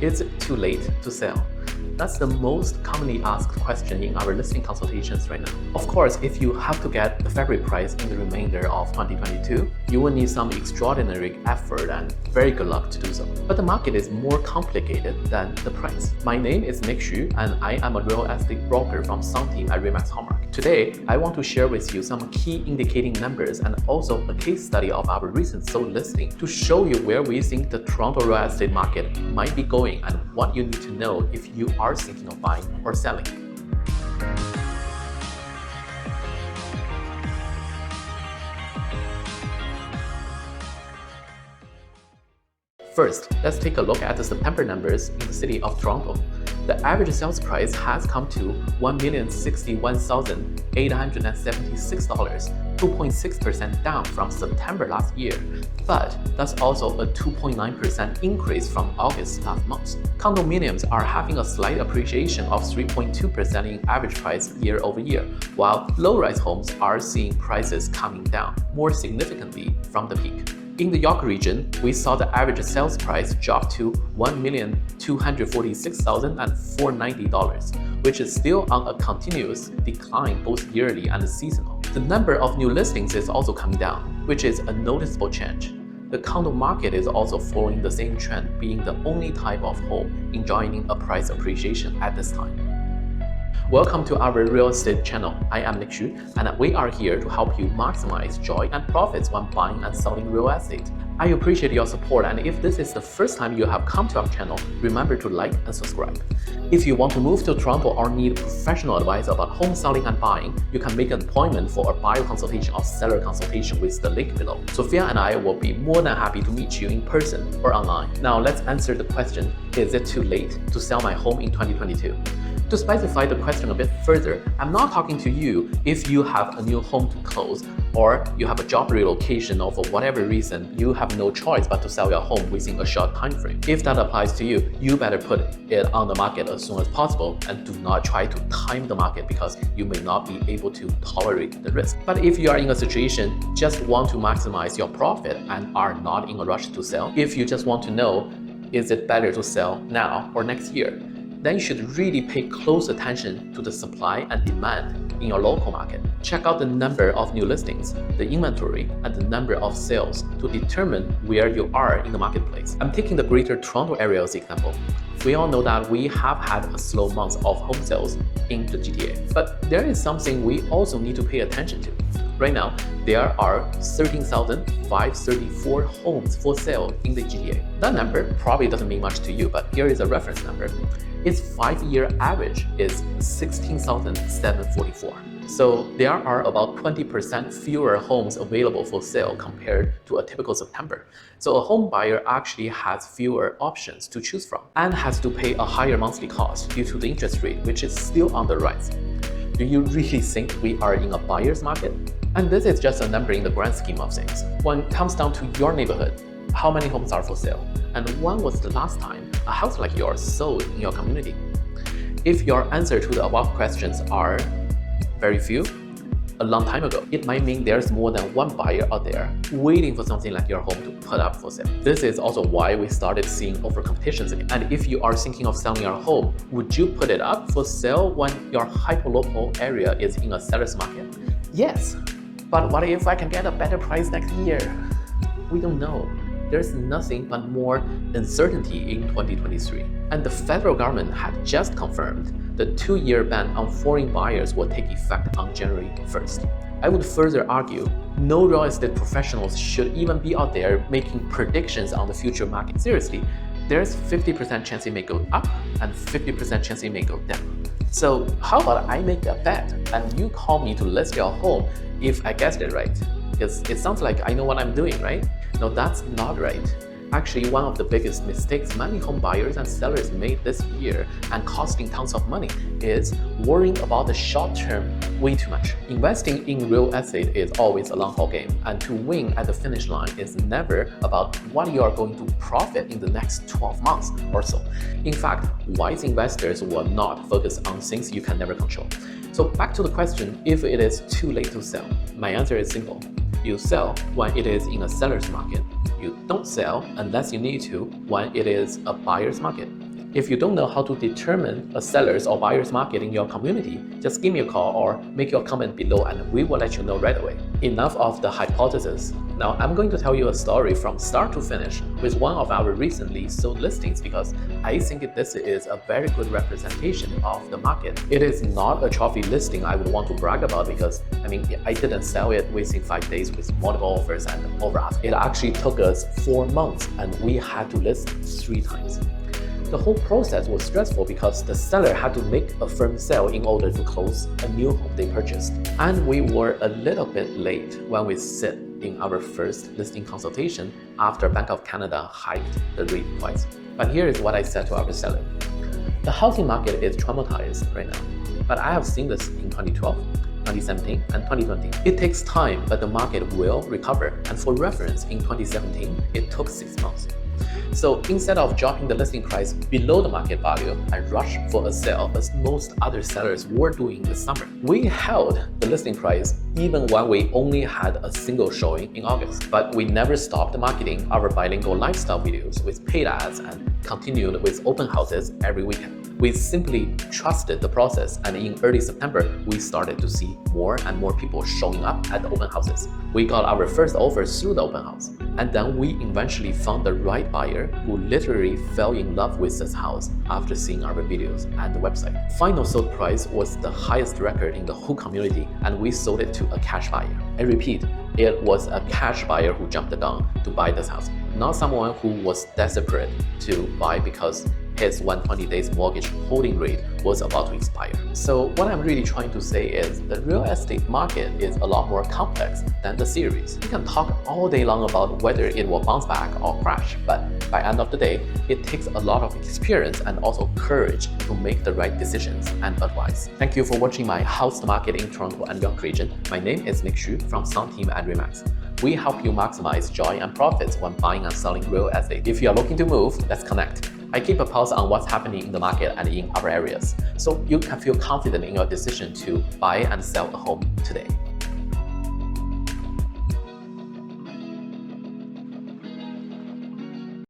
Is it too late to sell? That's the most commonly asked question in our listing consultations right now. Of course, if you have to get the February price in the remainder of 2022, you will need some extraordinary effort and very good luck to do so. But the market is more complicated than the price. My name is Nick Xu, and I am a real estate broker from Sun Team at Remax Hallmark. Today, I want to share with you some key indicating numbers and also a case study of our recent sold listing to show you where we think the Toronto real estate market might be going and what you need to know if you are thinking of buying or selling. First, let's take a look at the September numbers in the city of Toronto. The average sales price has come to $1,061,876, 2.6% down from September last year, but that's also a 2.9% increase from August last month. Condominiums are having a slight appreciation of 3.2% in average price year over year, while low-rise homes are seeing prices coming down more significantly from the peak. In the York region, we saw the average sales price drop to $1,246,490, which is still on a continuous decline both yearly and seasonal. The number of new listings is also coming down, which is a noticeable change. The condo market is also following the same trend, being the only type of home enjoying a price appreciation at this time. Welcome to our real estate channel. I am Nick Xu, and we are here to help you maximize joy and profits when buying and selling real estate. I appreciate your support, and if this is the first time you have come to our channel, remember to like and subscribe. If you want to move to Toronto or need professional advice about home selling and buying, you can make an appointment for a buyer consultation or seller consultation with the link below. Sophia and I will be more than happy to meet you in person or online. Now let's answer the question, is it too late to sell my home in 2022? To specify the question a bit further, I'm not talking to you if you have a new home to close or you have a job relocation or for whatever reason you have no choice but to sell your home within a short time frame. If that applies to you, you better put it on the market as soon as possible and do not try to time the market because you may not be able to tolerate the risk. But if you are in a situation just want to maximize your profit and are not in a rush to sell, if you just want to know, is it better to sell now or next year, then you should really pay close attention to the supply and demand in your local market. Check out the number of new listings, the inventory, and the number of sales to determine where you are in the marketplace. I'm taking the Greater Toronto area as example. We all know that we have had a slow month of home sales in the GTA, but there is something we also need to pay attention to. Right now, there are 13,534 homes for sale in the GTA. That number probably doesn't mean much to you, but here is a reference number. Its 5-year average is 16,744. So there are about 20% fewer homes available for sale compared to a typical September. So a home buyer actually has fewer options to choose from and has to pay a higher monthly cost due to the interest rate, which is still on the rise. Do you really think we are in a buyer's market? And this is just a number in the grand scheme of things. When it comes down to your neighborhood, how many homes are for sale? And when was the last time a house like yours sold in your community? If your answer to the above questions are very few, a long time ago, it might mean there's more than one buyer out there waiting for something like your home to put up for sale. This is also why we started seeing over competitions again. And if you are thinking of selling your home, would you put it up for sale when your hyperlocal area is in a seller's market? Yes, but what if I can get a better price next year? We don't know. There's nothing but more uncertainty in 2023. And the federal government had just confirmed the 2-year ban on foreign buyers will take effect on January 1st. I would further argue, no real estate professionals should even be out there making predictions on the future market. Seriously, there's 50% chance it may go up and 50% chance it may go down. So how about I make a bet and you call me to list your home if I guessed it right? Because it sounds like I know what I'm doing, right? No, that's not right. Actually, one of the biggest mistakes many home buyers and sellers made this year and costing tons of money is worrying about the short term way too much. Investing in real estate is always a long haul game, and to win at the finish line is never about what you are going to profit in the next 12 months or so. In fact, wise investors will not focus on things you can never control. So back to the question, if it is too late to sell, my answer is simple. You sell when it is in a seller's market. You don't sell unless you need to when it is a buyer's market. If you don't know how to determine a seller's or buyer's market in your community, just give me a call or make your comment below and we will let you know right away. Enough of the hypothesis. Now I'm going to tell you a story from start to finish with one of our recently sold listings because I think this is a very good representation of the market. It is not a trophy listing I would want to brag about because I didn't sell it within 5 days with multiple offers and over ask. It actually took us 4 months and we had to list 3 times. The whole process was stressful because the seller had to make a firm sale in order to close a new home they purchased. And we were a little bit late when we sit in our first listing consultation after Bank of Canada hiked the rate twice. But here is what I said to our seller. The housing market is traumatized right now, but I have seen this in 2012, 2017, and 2020. It takes time, but the market will recover. And for reference, in 2017, it took 6 months. So instead of dropping the listing price below the market value, I rushed for a sale as most other sellers were doing this summer. We held the listing price even when we only had a single showing in August. But we never stopped marketing our bilingual lifestyle videos with paid ads and continued with open houses every weekend. We simply trusted the process, and in early September, we started to see more and more people showing up at the open houses. We got our first offers through the open house, and then we eventually found the right buyer who literally fell in love with this house after seeing our videos and the website. Final sold price was the highest record in the whole community, and we sold it to a cash buyer. I repeat, it was a cash buyer who jumped the gun to buy this house, not someone who was desperate to buy because his 120 days mortgage holding rate was about to expire. So what I'm really trying to say is the real estate market is a lot more complex than the series. You can talk all day long about whether it will bounce back or crash, but by end of the day, it takes a lot of experience and also courage to make the right decisions and advice. Thank you for watching my house market in Toronto and York region. My name is Nick Xu from Sound Team at Remax. We help you maximize joy and profits when buying and selling real estate. If you are looking to move, let's connect. I keep a pulse on what's happening in the market and in our areas, so you can feel confident in your decision to buy and sell a home today.